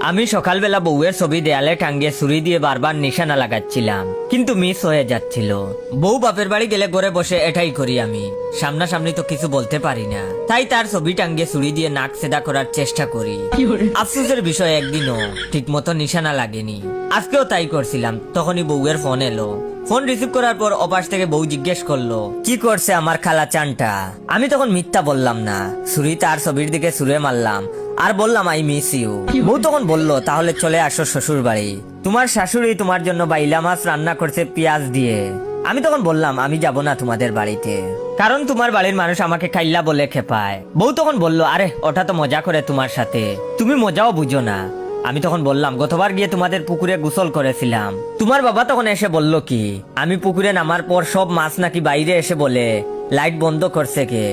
আমি সকালবেলা বউয়ের ছবি দেয়ালে টাঙ্গিয়ে ছুরি দিয়ে বারবার নিশানা লাগাচ্ছিলাম, কিন্তু মিস হয়ে যাচ্ছিল। বউ বাপের বাড়ি গেলে ঘরে বসে এটাই করি আমি, সামনাসামনি তো কিছু বলতে পারি না, তাই তার ছবি টাঙ্গিয়ে ছুরি দিয়ে নাক সেদা করার চেষ্টা করি। আফসোসের বিষয় একদিনও ঠিক মতো নিশানা লাগেনি। আজকেও তাই করছিলাম, তখনই বউয়ের ফোন এলো। ফোন রিসিভ করার পর অপাশ থেকে বউ জিজ্ঞেস করলো, কি করছে আমার খালা চানটা? আমি তখন মিথ্যা বললাম না, ছুরি তার ছবির দিকে ছুঁড়ে মারলাম আর বললাম আই মিস ইউ। বউ তখন বললো, তাহলে চলে আসো শ্বশুর বাড়ি, তোমার শাশুড়ি তোমার জন্য বাইলা মাছ রান্না করছে পেঁয়াজ দিয়ে। আমি তখন বললাম, আমি যাব না তোমাদের বাড়িতে, কারণ তোমার বাড়ির মানুষ আমাকে খাইলা বলে খেপায়। বউ তখন বললো, আরে ওটা তো মজা করে তোমার সাথে, তুমি মজাও বুঝো না। আমি তখন বললাম, গতবার গিয়ে তোমাদের পুকুরে গোসল করেছিলাম। তোমার বাবা তখন এসে বলল কি, আমি পুকুরে নামার পর সব মাছ নাকি বাইরে এসে বলে লাইট বন্ধ করছে কে?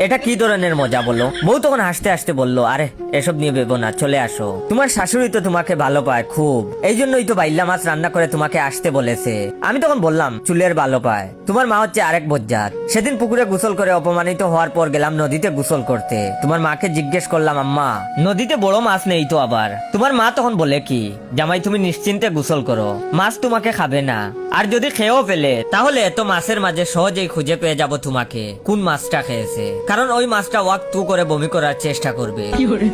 এটা কি ধরনের মজা বলো? বউ তখন হাসতে হাসতে বলল, আরে এসব নিয়ে ভেবো না, চলে আসো, তোমার শাশুড়ি তো তোমাকে ভালো পায় খুব, এই জন্যই তো বাইলা মাছ রান্না করে তোমাকে আসতে বলেছে। আমি তখন বললাম, চুলের ভালো পায়, তোমার মা হচ্ছে আরেক বজ্জাত। সেদিন পুকুরে গোসল করে অপমানিত হওয়ার পর গেলাম নদীতে গোসল করতে। তোমার মাকে জিজ্ঞেস করলাম, আম্মা নদীতে বড় মাছ নেই তো আবার? তোমার মা তখন বলে কি, জামাই তুমি নিশ্চিন্তে গোসল করো, মাছ তোমাকে খাবে না, আর যদি খেয়েও ফেলে তাহলে এত মাছের মাঝে সহজেই খুঁজে পেয়ে যাবো তোমাকে কোন মাছটা খেয়েছে, কারণ ওই মাছটা ওয়াক টু করে বমি করার চেষ্টা করবে।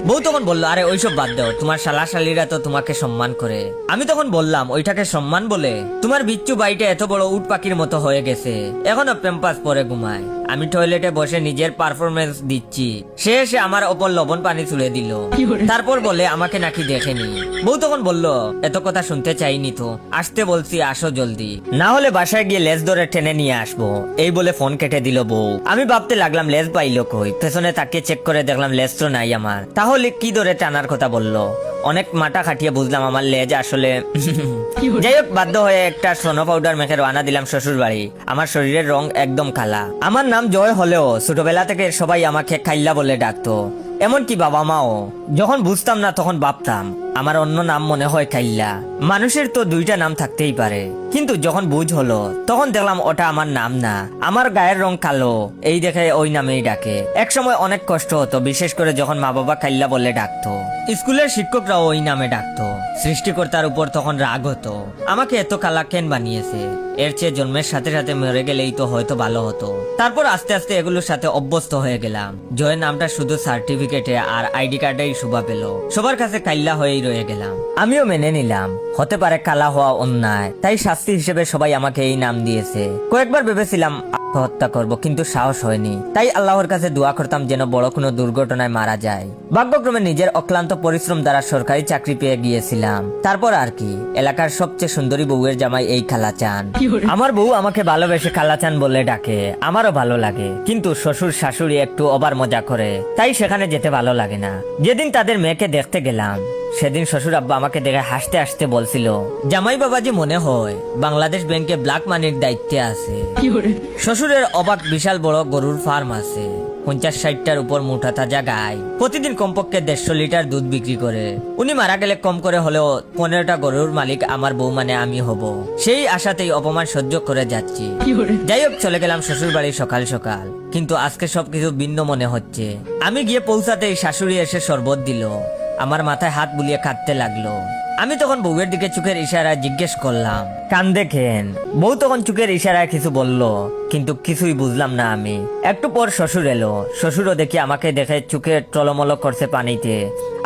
বউ তখন বললো, আরে ওইসব বাদ দাও, তোমার শালাশালীরা তো তোমাকে সম্মান করে। আমি তখন বললাম, ওইটাকে সম্মান বলে? তোমার বিচ্ছু বাড়িটা এত বড় উট পাখির মতো হয়ে গেছে, এখনো প্যাম্পাস পরে ঘুমায়। আমি টয়লেটে বসে নিজের পারফরমেন্স দিচ্ছি, সে এসে আমার ওপর লবণ পানি তুলে দিল, তারপর বলে আমাকে নাকি দেখেনি। বউ তখন বলল, এত কথা শুনতে চাইনি তো, আসতে বলছি আসো জলদি, না হলে বাসায় গিয়ে লেজ ধরে টেনে নিয়ে আসবো। এই বলে ফোন কেটে দিল বউ। আমি ভাবতে লাগলাম লেজ পাইলো কই, পেছনে তাকিয়ে চেক করে দেখলাম লেজ তো নাই আমার, তাহলে কি ধরে টানার কথা বললো? অনেক মাথা খাটিয়ে বুঝলাম আমার লেজ আসলে যাই হোক, বাধ্য হয়ে একটা সোনো পাউডার মেখে রওনা দিলাম শ্বশুর বাড়ি। আমার শরীরের রং একদম কালা। আমার নাম জয় হলেও ছোটবেলা থেকে সবাই আমাকে খাইল্লা বলে ডাকতো, এমনকি বাবা মাও। যখন বুঝতাম না তখন ভাবতাম আমার অন্য নাম মনে হয় খাইল্লা। মানুষের তো দুইটা নাম থাকতেই পারে, কিন্তু যখন বুঝ হলো তখন দেখলাম ওটা আমার নাম না, আমার গায়ের রং কালো, এই দেখে ওই নামেই ডাকে। এক সময় অনেক কষ্ট হতো, বিশেষ করে যখন মা বাবা খাইল্লা বলে ডাকতো। স্কুলের শিক্ষকরাও ওই নামে ডাকতো। সৃষ্টিকর্তার উপর তখন রাগ হতো, আমাকে এত কালা কেন বানিয়েছে, এর চেয়ে জন্মের সাথে সাথে মরে গেলেই তো হয়তো ভালো হতো। তারপর আস্তে আস্তে এগুলোর সাথে অভ্যস্ত হয়ে গেলাম। জয়ের নামটা শুধু সার্টিফিকেটে আর আইডি কার্ডেই শোভা পেল, সবার কাছে কাইল্লা হয়েই রয়ে গেলাম। আমিও মেনে নিলাম, হতে পারে কালা হওয়া অন্যায়, তাই শাস্তি হিসেবে সবাই আমাকে এই নাম দিয়েছে। কয়েকবার ভেবেছিলাম আত্মহত্যা করব, কিন্তু সাহস হয়নি। তাই আল্লাহর কাছে দোয়া করতাম যেন বড় কোনো দুর্ঘটনায় মারা যায়। ভাগ্যক্রমে নিজের অক্লান্ত পরিশ্রম দ্বারা সরকারি চাকরি পেয়ে গিয়েছিলাম। তারপর আর কি, এলাকার সবচেয়ে সুন্দরী বউয়ের জামাই এই খালাচান। আমার বউ আমাকে ভালোবেসে খালাচান বলে ডাকে, আমারও ভালো লাগে, কিন্তু শ্বশুর শাশুড়ি একটু ওভার মজা করে, তাই সেখানে যেতে ভালো লাগে না। যেদিন তাদের মেয়েকে দেখতে গেলাম সেদিন শ্বশুর আব্বা আমাকে দেখে হাসতে হাসতে বলছিল, জামাই বাবাজি মনে হয় বাংলাদেশ ব্যাংকে ব্ল্যাক মানির দায়িত্বে আছে। শ্বশুরের অবাক, বিশাল বড় গরুর ফার্ম আছে, 50-60টার উপর মোটা তাজা গাই, প্রতিদিন কমপক্ষে 150 লিটার দুধ বিক্রি করে। উনি মারা গেলে কম করে হলেও 15টা গরুর মালিক আমার বউ মানে আমি হব, সেই আশাতেই অপমান সহ্য করে যাচ্ছি। যাই হোক, চলে গেলাম শ্বশুর বাড়ি সকাল সকাল, কিন্তু আজকে সবকিছু ভিন্ন মনে হচ্ছে। আমি গিয়ে পৌঁছাতেই শাশুড়ি এসে শরবত দিল, আমার মাথায় হাত বুলিয়ে কাঁদতে লাগলো। আমি তখন বউয়ের দিকে চোখের ইশারায় জিজ্ঞেস করলাম, কান দেখেন? বউ তখন চোখের ইশারায় কিছু বলল, কিন্তু কিছুই বুঝলাম না আমি। একটু পর শ্বশুর এলো, শ্বশুরও দেখি আমাকে দেখে চোখে টলমল করছে পানিতে।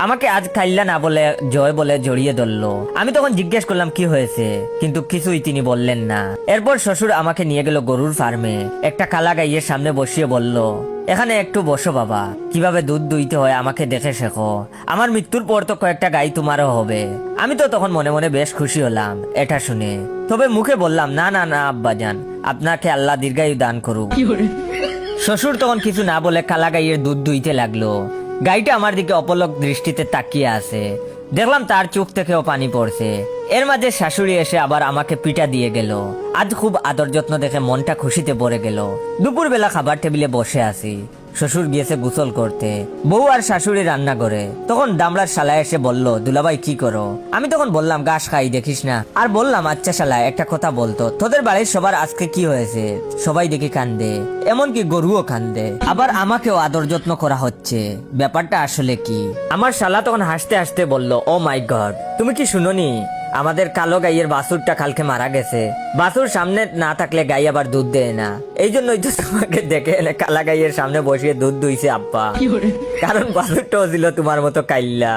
আমাকে আজ খাইল্লা না বলে জয় বলে জড়িয়ে ধরলো। আমি তখন জিজ্ঞেস করলাম কি হয়েছে, কিন্তু কিছুই তিনি বললেন না। এরপর শ্বশুর আমাকে নিয়ে গেল গরুর ফার্মে, একটা কালা গাইয়ের সামনে বসিয়ে বলল, এখানে একটু বসো বাবা, কিভাবে দুধ দুইতে হয় আমাকে দেখে শেখো, আমার মৃত্যুর পর তো কয়েকটা গাই তোমারও হবে। আমি তো তখন মনে মনে বেশ খুশি হলাম এটা শুনে, তবে মুখে বললাম, না না না আব্বাজান, আপনাকে আল্লাহ দীর্ঘায়ু দান করুক। শ্বশুর তখন কিছু না বলে কালা গাইয়ের দুধ দুইতে লাগলো। গাইটা আমার দিকে অপলক দৃষ্টিতে তাকিয়ে আছে, দেখলাম তার চোখ থেকেও পানি পড়ছে। এর মাঝে শাশুড়ি এসে আবার আমাকে পিঠা দিয়ে গেল। আজ খুব আদর যত্ন দেখে মনটা খুশিতে ভরে গেল। দুপুরবেলা খাবার টেবিলে বসে আছি, শ্বশুর গিয়েছে গোসল করতে, বউ আর শাশুড়ি রান্না করে। তখন দামড়ার শালা এসে বলল, দুলাভাই কি করো? আমি তখন বললাম, ঘাস খাই দেখিস না। আর বললাম, আচ্ছা শালা একটা কথা বলতো, তোদের বাড়ির সবার আজকে কি হয়েছে? সবাই দেখি কান্দে, এমনকি গরুও কান্দে, আবার আমাকেও আদর যত্ন করা হচ্ছে, ব্যাপারটা আসলে কি? আমার শালা তখন হাসতে হাসতে বলল, ও মাই গড, তুমি কি শুনোনি আমাদের কালো গাইয়ের বাছুরটা কালকে মারা গেছে? বাছুর সামনে না থাকলে গাই আবার দুধ দেয় না, এই জন্যই তো তোমাকে দেখে এনে কালা গাইয়ের সামনে বসিয়ে দুধ দুইছে আব্বা, কারণ বাছুরটাও ছিল তোমার মতো কাইল্লা।